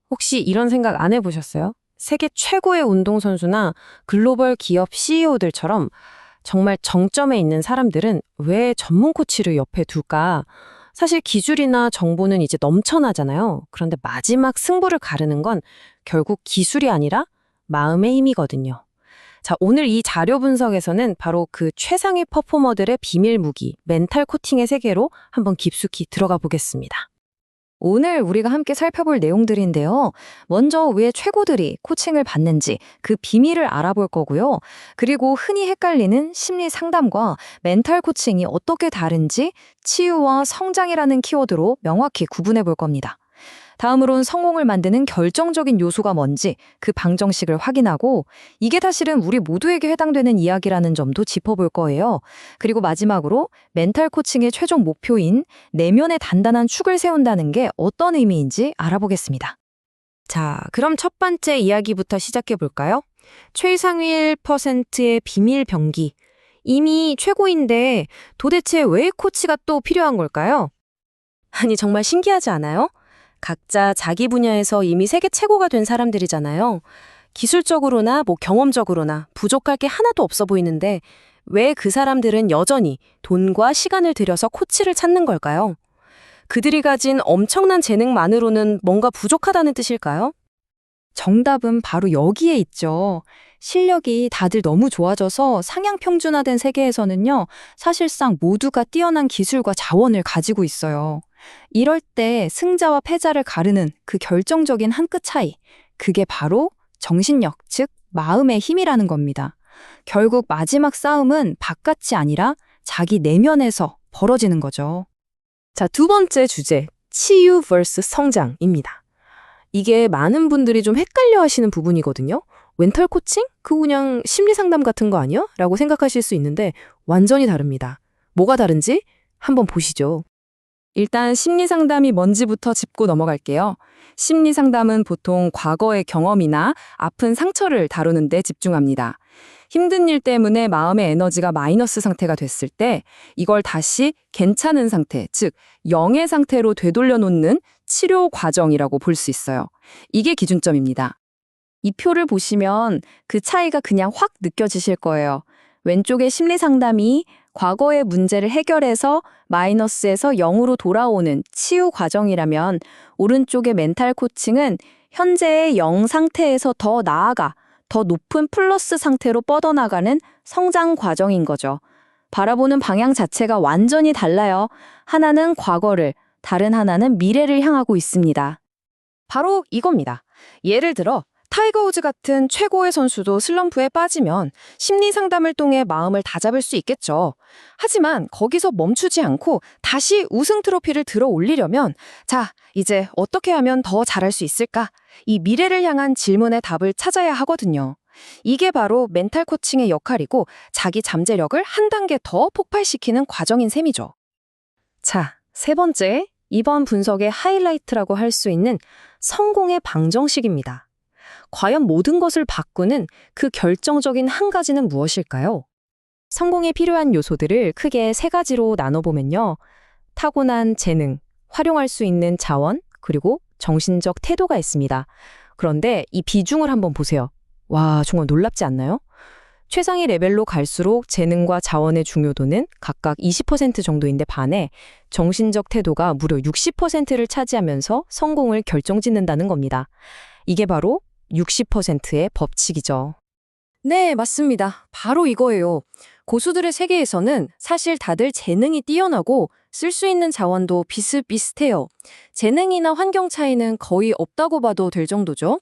혹시 이런 생각 안 해보셨어요? 세계 최고의 운동선수나 글로벌 기업 CEO들처럼 정말 정점에 있는 사람들은 왜 전문 코치를 옆에 둘까? 사실 기술이나 정보는 이제 넘쳐나잖아요. 그런데 마지막 승부를 가르는 건 결국 기술이 아니라 마음의 힘이거든요. 자, 오늘 이 자료 분석에서는 바로 그 최상위 퍼포머들의 비밀 무기, 멘탈 코팅의 세계로 한번 깊숙이 들어가 보겠습니다. 오늘 우리가 함께 살펴볼 내용들인데요. 먼저 왜 최고들이 코칭을 받는지 그 비밀을 알아볼 거고요. 그리고 흔히 헷갈리는 심리 상담과 멘탈 코칭이 어떻게 다른지 치유와 성장이라는 키워드로 명확히 구분해 볼 겁니다. 다음으론 성공을 만드는 결정적인 요소가 뭔지 그 방정식을 확인하고 이게 사실은 우리 모두에게 해당되는 이야기라는 점도 짚어볼 거예요. 그리고 마지막으로 멘탈 코칭의 최종 목표인 내면의 단단한 축을 세운다는 게 어떤 의미인지 알아보겠습니다. 자, 그럼 첫 번째 이야기부터 시작해 볼까요? 최상위 1%의 비밀 병기. 이미 최고인데 도대체 왜 코치가 또 필요한 걸까요? 아니, 정말 신기하지 않아요? 각자 자기 분야에서 이미 세계 최고가 된 사람들이잖아요. 기술적으로나 경험적으로나 부족할 게 하나도 없어 보이는데 왜 그 사람들은 여전히 돈과 시간을 들여서 코치를 찾는 걸까요? 그들이 가진 엄청난 재능만으로는 뭔가 부족하다는 뜻일까요? 정답은 바로 여기에 있죠. 실력이 다들 너무 좋아져서 상향 평준화된 세계에서는요, 사실상 모두가 뛰어난 기술과 자원을 가지고 있어요. 이럴 때 승자와 패자를 가르는 그 결정적인 한 끗 차이, 그게 바로 정신력, 즉 마음의 힘이라는 겁니다. 결국 마지막 싸움은 바깥이 아니라 자기 내면에서 벌어지는 거죠. 자, 두 번째 주제, 치유 vs 성장입니다. 이게 많은 분들이 좀 헷갈려 하시는 부분이거든요. 멘탈 코칭? 그거 그냥 심리 상담 같은 거 아니야? 라고 생각하실 수 있는데 완전히 다릅니다. 뭐가 다른지 한번 보시죠. 일단 심리 상담이 뭔지부터 짚고 넘어갈게요. 심리 상담은 보통 과거의 경험이나 아픈 상처를 다루는 데 집중합니다. 힘든 일 때문에 마음의 에너지가 마이너스 상태가 됐을 때 이걸 다시 괜찮은 상태, 즉 영의 상태로 되돌려 놓는 치료 과정이라고 볼 수 있어요. 이게 기준점입니다. 이 표를 보시면 그 차이가 그냥 확 느껴지실 거예요. 왼쪽의 심리 상담이 과거의 문제를 해결해서 마이너스에서 0으로 돌아오는 치유 과정이라면 오른쪽의 멘탈 코칭은 현재의 0 상태에서 더 나아가 더 높은 플러스 상태로 뻗어나가는 성장 과정인 거죠. 바라보는 방향 자체가 완전히 달라요. 하나는 과거를, 다른 하나는 미래를 향하고 있습니다. 바로 이겁니다. 예를 들어 타이거 우즈 같은 최고의 선수도 슬럼프에 빠지면 심리 상담을 통해 마음을 다잡을 수 있겠죠. 하지만 거기서 멈추지 않고 다시 우승 트로피를 들어 올리려면 자, 이제 어떻게 하면 더 잘할 수 있을까? 이 미래를 향한 질문의 답을 찾아야 하거든요. 이게 바로 멘탈 코칭의 역할이고 자기 잠재력을 한 단계 더 폭발시키는 과정인 셈이죠. 자, 세 번째, 이번 분석의 하이라이트라고 할 수 있는 성공의 방정식입니다. 과연 모든 것을 바꾸는 그 결정적인 한 가지는 무엇일까요? 성공에 필요한 요소들을 크게 세 가지로 나눠보면요. 타고난 재능, 활용할 수 있는 자원, 그리고 정신적 태도가 있습니다. 그런데 이 비중을 한번 보세요. 와, 정말 놀랍지 않나요? 최상위 레벨로 갈수록 재능과 자원의 중요도는 각각 20% 정도인데 반해 정신적 태도가 무려 60%를 차지하면서 성공을 결정짓는다는 겁니다. 이게 바로 60%의 법칙이죠. 네, 맞습니다. 바로 이거예요. 고수들의 세계에서는 사실 다들 재능이 뛰어나고 쓸 수 있는 자원도 비슷비슷해요. 재능이나 환경 차이는 거의 없다고 봐도 될 정도죠.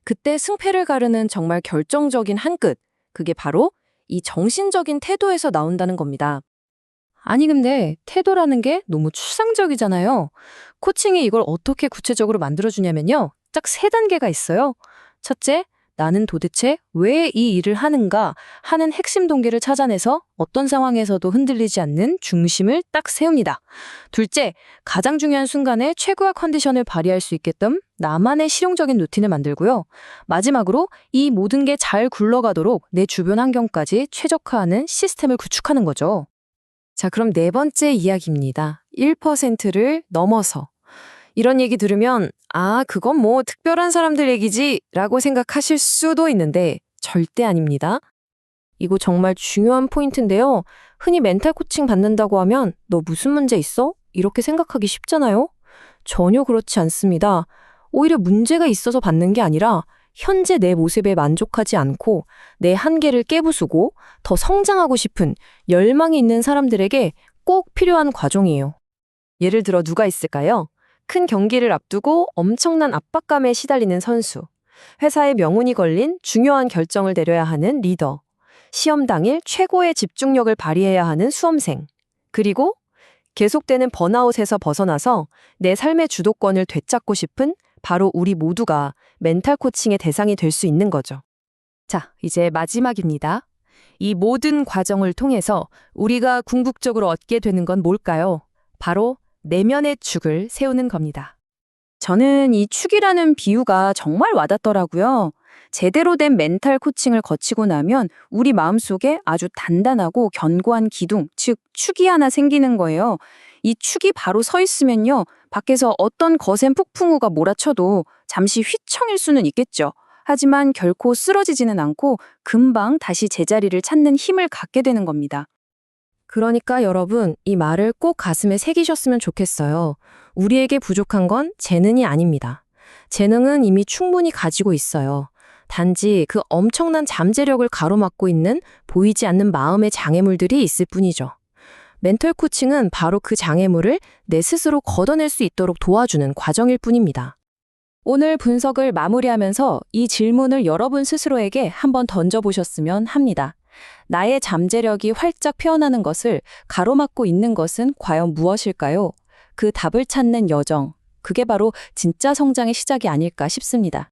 그때 승패를 가르는 정말 결정적인 한 끗, 그게 바로 이 정신적인 태도에서 나온다는 겁니다. 아니 근데 태도라는 게 너무 추상적이잖아요. 코칭이 이걸 어떻게 구체적으로 만들어주냐면요. 딱 세 단계가 있어요. 첫째, 나는 도대체 왜 이 일을 하는가 하는 핵심 동기를 찾아내서 어떤 상황에서도 흔들리지 않는 중심을 딱 세웁니다. 둘째, 가장 중요한 순간에 최고의 컨디션을 발휘할 수 있게끔 나만의 실용적인 루틴을 만들고요. 마지막으로 이 모든 게 잘 굴러가도록 내 주변 환경까지 최적화하는 시스템을 구축하는 거죠. 자, 그럼 네 번째 이야기입니다. 1%를 넘어서. 이런 얘기 들으면 그건 뭐 특별한 사람들 얘기지 라고 생각하실 수도 있는데 절대 아닙니다. 이거 정말 중요한 포인트인데요. 흔히 멘탈 코칭 받는다고 하면 너 무슨 문제 있어? 이렇게 생각하기 쉽잖아요. 전혀 그렇지 않습니다. 오히려 문제가 있어서 받는 게 아니라 현재 내 모습에 만족하지 않고 내 한계를 깨부수고 더 성장하고 싶은 열망이 있는 사람들에게 꼭 필요한 과정이에요. 예를 들어 누가 있을까요? 큰 경기를 앞두고 엄청난 압박감에 시달리는 선수, 회사의 명운이 걸린 중요한 결정을 내려야 하는 리더, 시험 당일 최고의 집중력을 발휘해야 하는 수험생, 그리고 계속되는 번아웃에서 벗어나서 내 삶의 주도권을 되찾고 싶은 바로 우리 모두가 멘탈 코칭의 대상이 될 수 있는 거죠. 자, 이제 마지막입니다. 이 모든 과정을 통해서 우리가 궁극적으로 얻게 되는 건 뭘까요? 바로 내면의 축을 세우는 겁니다. 저는 이 축이라는 비유가 정말 와닿더라고요. 제대로 된 멘탈 코칭을 거치고 나면 우리 마음속에 아주 단단하고 견고한 기둥, 즉 축이 하나 생기는 거예요. 이 축이 바로 서 있으면요, 밖에서 어떤 거센 폭풍우가 몰아쳐도 잠시 휘청일 수는 있겠죠. 하지만 결코 쓰러지지는 않고 금방 다시 제자리를 찾는 힘을 갖게 되는 겁니다. 그러니까 여러분, 이 말을 꼭 가슴에 새기셨으면 좋겠어요. 우리에게 부족한 건 재능이 아닙니다. 재능은 이미 충분히 가지고 있어요. 단지 그 엄청난 잠재력을 가로막고 있는 보이지 않는 마음의 장애물들이 있을 뿐이죠. 멘털 코칭은 바로 그 장애물을 내 스스로 걷어낼 수 있도록 도와주는 과정일 뿐입니다. 오늘 분석을 마무리하면서 이 질문을 여러분 스스로에게 한번 던져보셨으면 합니다. 나의 잠재력이 활짝 피어나는 것을 가로막고 있는 것은 과연 무엇일까요? 그 답을 찾는 여정, 그게 바로 진짜 성장의 시작이 아닐까 싶습니다.